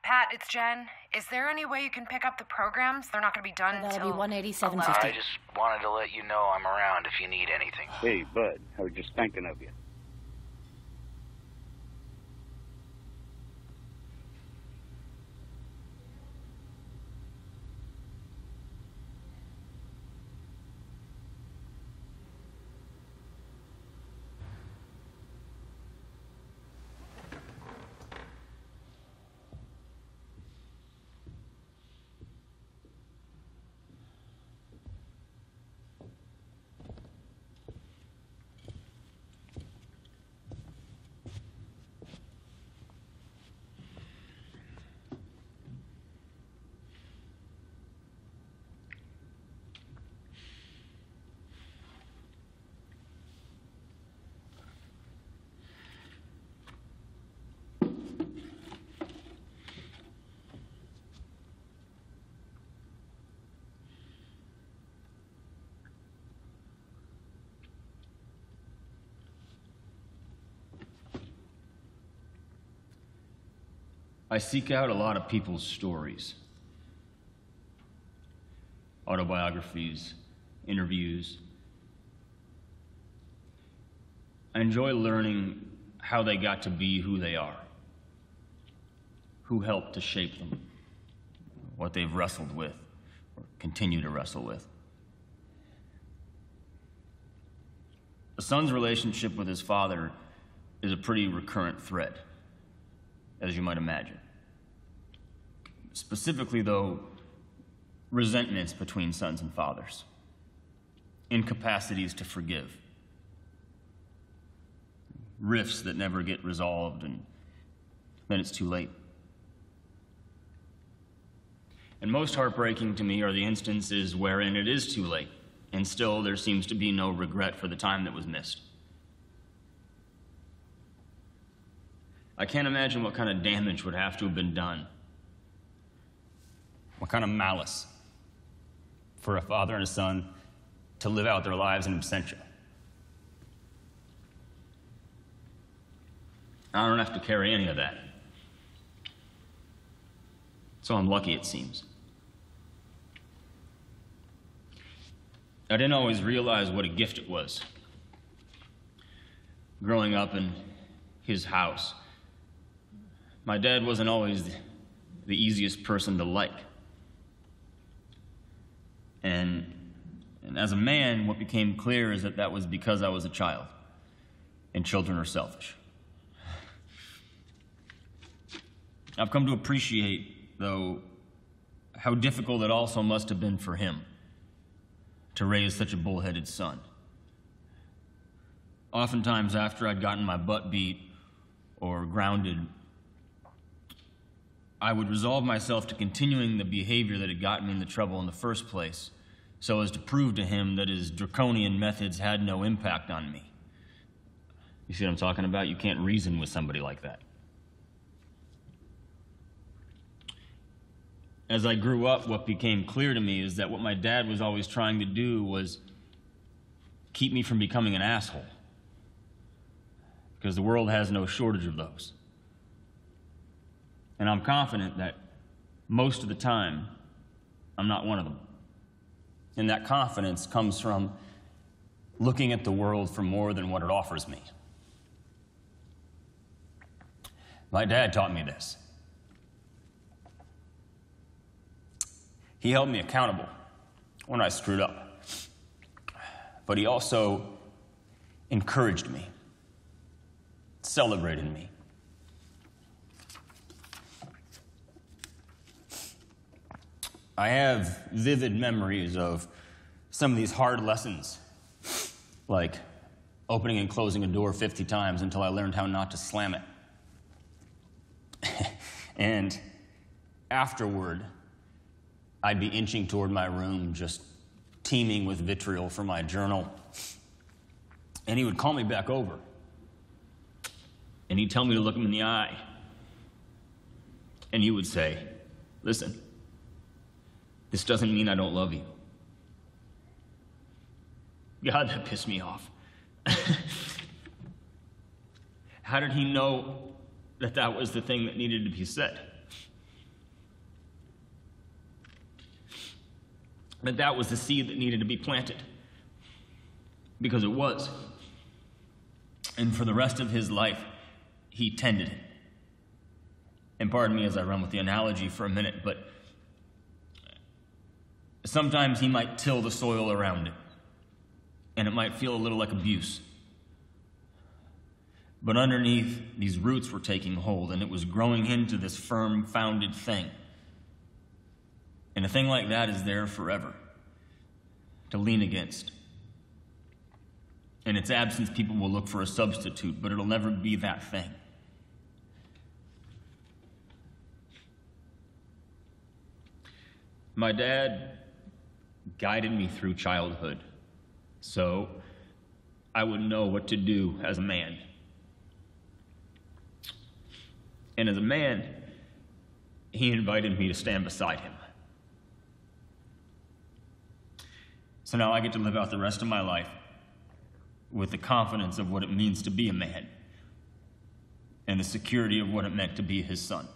Pat, it's Jen. Is there any way you can pick up the programs? They're not going to be done until... That'll be 187.50. I just wanted to let you know I'm around if you need anything. Hey, Bud, I was just thinking of you. I seek out a lot of people's stories. Autobiographies, interviews. I enjoy learning how they got to be who they are, who helped to shape them, what they've wrestled with, or continue to wrestle with. A son's relationship with his father is a pretty recurrent thread, as you might imagine. Specifically, though, resentments between sons and fathers, incapacities to forgive, rifts that never get resolved, and then it's too late. And most heartbreaking to me are the instances wherein it is too late, and still there seems to be no regret for the time that was missed. I can't imagine what kind of damage would have to have been done, what kind of malice for a father and a son to live out their lives in absentia. I don't have to carry any of that. So I'm lucky, it seems. I didn't always realize what a gift it was. Growing up in his house, my dad wasn't always the easiest person to like. And as a man, what became clear is that that was because I was a child, and children are selfish. I've come to appreciate, though, how difficult it also must have been for him to raise such a bullheaded son. Oftentimes, after I'd gotten my butt beat or grounded, I would resolve myself to continuing the behavior that had gotten me into trouble in the first place, so as to prove to him that his draconian methods had no impact on me. You see what I'm talking about? You can't reason with somebody like that. As I grew up, what became clear to me is that what my dad was always trying to do was keep me from becoming an asshole, because the world has no shortage of those. And I'm confident that most of the time, I'm not one of them. And that confidence comes from looking at the world for more than what it offers me. My dad taught me this. He held me accountable when I screwed up. But he also encouraged me, celebrated me. I have vivid memories of some of these hard lessons, like opening and closing a door 50 times until I learned how not to slam it. And afterward, I'd be inching toward my room, just teeming with vitriol for my journal. And he would call me back over. And he'd tell me to look him in the eye. And he would say, "Listen, this doesn't mean I don't love you." God, that pissed me off. How did he know that that was the thing that needed to be said? that was the seed that needed to be planted. Because it was. And for the rest of his life, he tended it. And pardon me as I run with the analogy for a minute, but sometimes he might till the soil around it, and it might feel a little like abuse. But underneath, these roots were taking hold, and it was growing into this firm, founded thing. And a thing like that is there forever, to lean against. In its absence, people will look for a substitute, but it'll never be that thing. My dad guided me through childhood, so I would know what to do as a man. And as a man, he invited me to stand beside him. So now I get to live out the rest of my life with the confidence of what it means to be a man and the security of what it meant to be his son.